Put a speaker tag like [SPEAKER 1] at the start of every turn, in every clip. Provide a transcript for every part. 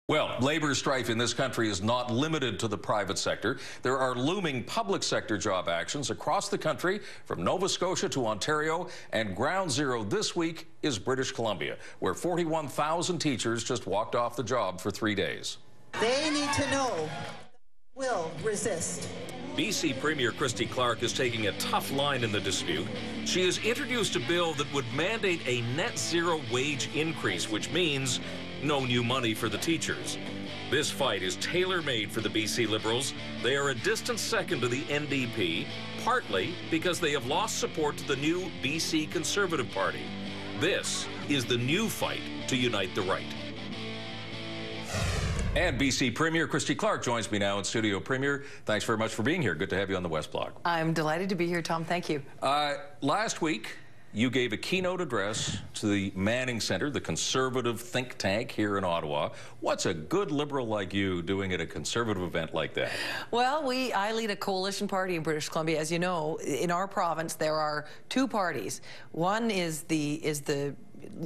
[SPEAKER 1] Well, labor strife in this country is not limited to the private sector. There are looming public sector job actions across the country, from Nova Scotia to Ontario, and ground zero this week is British Columbia, where 41,000 teachers just walked off the job for 3 days.
[SPEAKER 2] They need to know will resist.
[SPEAKER 1] BC Premier Christy Clark is taking a tough line in the dispute. She has introduced a bill that would mandate a net zero wage increase, which means no new money for the teachers. This fight is tailor-made for the BC Liberals. They are a distant second to the NDP, partly because they have lost support to the new BC Conservative Party. This is the new fight to unite the right. And BC Premier Christy Clark joins me now in studio. Premier, thanks very much for being here. Good to have you on the West Block.
[SPEAKER 3] I'm delighted to be here, Tom. Thank you.
[SPEAKER 1] Last week, you gave a keynote address to the Manning Centre, the conservative think tank here in Ottawa. What's a good Liberal like you doing at a conservative event like that?
[SPEAKER 3] Well, I lead a coalition party in British Columbia. As you know, in our province, there are two parties. One is the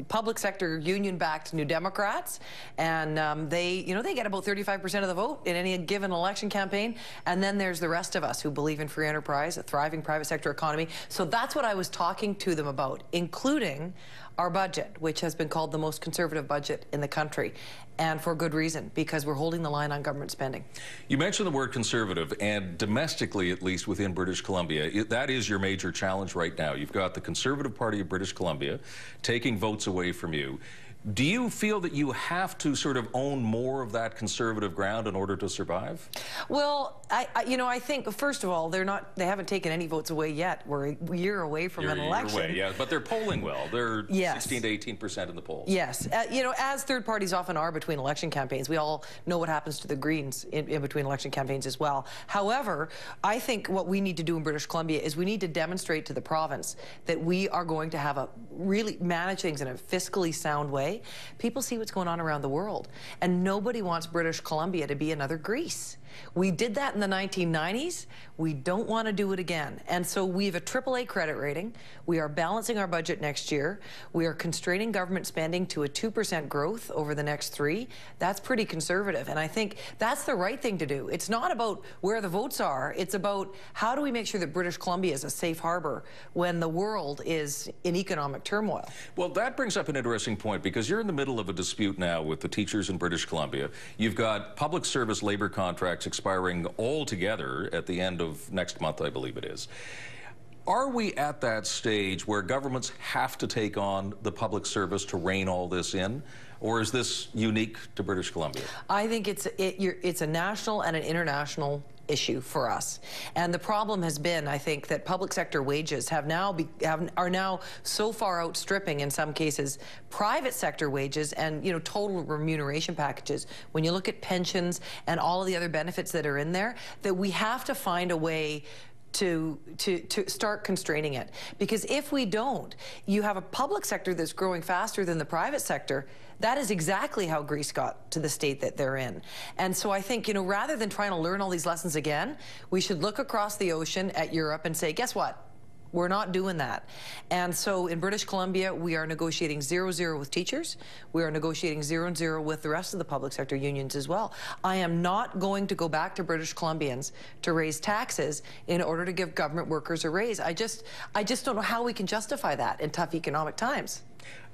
[SPEAKER 3] public sector union-backed New Democrats, and they get about 35% of the vote in any given election campaign. And then there's the rest of us who believe in free enterprise, a thriving private sector economy. So that's what I was talking to them about, including our budget, which has been called the most conservative budget in the country, and for good reason, because we're holding the line on government spending.
[SPEAKER 1] You mentioned the word conservative, and domestically, at least within British Columbia, that is your major challenge right now. You've got the Conservative Party of British Columbia taking votes away from you. Do you feel that you have to sort of own more of that conservative ground in order to survive?
[SPEAKER 3] Well, I think, first of all, they haven't taken any votes away yet. We're a year away from an election.
[SPEAKER 1] Away, yeah, but they're polling well. They're 16 to 18% in the polls.
[SPEAKER 3] Yes. As third parties often are between election campaigns, we all know what happens to the Greens in between election campaigns as well. However, I think what we need to do in British Columbia is we need to demonstrate to the province that we are going to really manage things in a fiscally sound way. People see what's going on around the world, and nobody wants British Columbia to be another Greece. We did that in the 1990s. We don't want to do it again. And so we have a AAA credit rating. We are balancing our budget next year. We are constraining government spending to a 2% growth over the next 3. That's pretty conservative, and I think that's the right thing to do. It's not about where the votes are. It's about how do we make sure that British Columbia is a safe harbor when the world is in economic turmoil.
[SPEAKER 1] Well, that brings up an interesting point, because you're in the middle of a dispute now with the teachers in British Columbia. You've got public service labor contracts expiring altogether at the end of next month, I believe it is. Are we at that stage where governments have to take on the public service to rein all this in? Or is this unique to British Columbia? I
[SPEAKER 3] think it's a national and an international issue for us. And the problem has been, I think, that public sector wages are now so far outstripping, in some cases, private sector wages and, total remuneration packages. When you look at pensions and all of the other benefits that are in there, that we have to find a way to start constraining it. Because if we don't, you have a public sector that's growing faster than the private sector. That is exactly how Greece got to the state that they're in. And so I think, rather than trying to learn all these lessons again, we should look across the ocean at Europe and say, guess what? We're not doing that. And so in British Columbia, we are negotiating 0-0 with teachers. We are negotiating 0-0 with the rest of the public sector unions as well. I am not going to go back to British Columbians to raise taxes in order to give government workers a raise. I just don't know how we can justify that in tough economic times.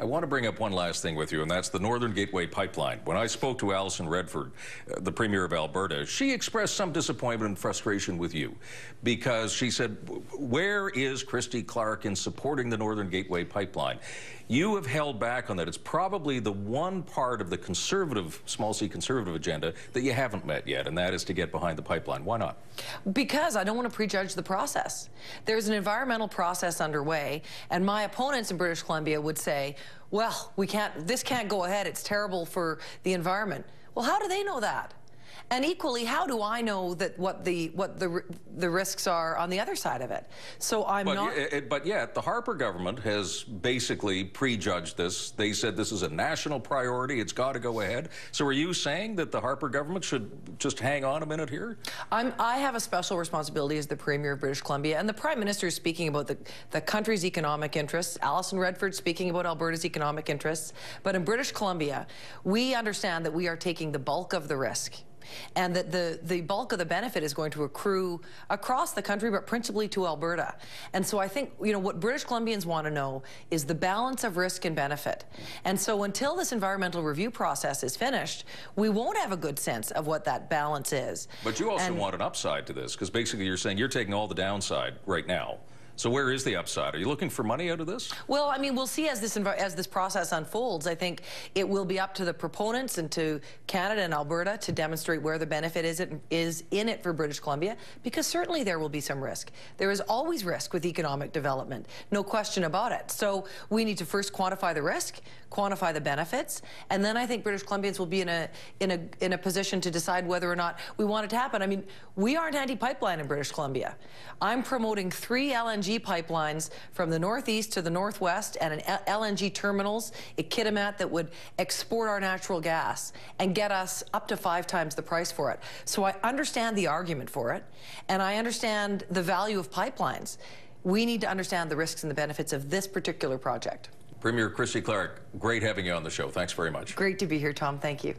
[SPEAKER 1] I want to bring up one last thing with you, and that's the Northern Gateway Pipeline. When I spoke to Alison Redford, the Premier of Alberta, she expressed some disappointment and frustration with you, because she said, where is Christy Clark in supporting the Northern Gateway Pipeline? You have held back on that. It's probably the one part of the conservative, small c conservative agenda that you haven't met yet, and that is to get behind the pipeline. Why not?
[SPEAKER 3] Because I don't want to prejudge the process. There's an environmental process underway, and my opponents in British Columbia would say, well, this can't go ahead. It's terrible for the environment. Well, how do they know that? And equally, how do I know that what the risks are on the other side of it? So
[SPEAKER 1] But yet, the Harper government has basically prejudged this. They said this is a national priority. It's got to go ahead. So are you saying that the Harper government should just hang on a minute here?
[SPEAKER 3] I have a special responsibility as the Premier of British Columbia, and the Prime Minister is speaking about the country's economic interests. Alison Redford speaking about Alberta's economic interests. But in British Columbia, we understand that we are taking the bulk of the risk, and that the bulk of the benefit is going to accrue across the country, but principally to Alberta. And so I think, you know, what British Columbians want to know is the balance of risk and benefit. And so until this environmental review process is finished, we won't have a good sense of what that balance is.
[SPEAKER 1] But you also want an upside to this, because basically you're saying you're taking all the downside right now. So where is the upside? Are you looking for money out of this? Well,
[SPEAKER 3] I mean, we'll see as this process unfolds. I think it will be up to the proponents and to Canada and Alberta to demonstrate where the benefit is in it for British Columbia, because certainly there will be some risk. There is always risk with economic development, no question about it. So we need to first quantify the risk, quantify the benefits, and then I think British Columbians will be in a position to decide whether or not we want it to happen. I mean, we aren't anti-pipeline in British Columbia. I'm promoting 3 LNG pipelines from the northeast to the northwest, and an LNG terminals at Kitimat that would export our natural gas and get us up to 5 times the price for it. So I understand the argument for it, and I understand the value of pipelines. We need to understand the risks and the benefits of this particular project.
[SPEAKER 1] Premier Christy Clark, great having you on the show. Thanks very much.
[SPEAKER 3] Great to be here, Tom. Thank you.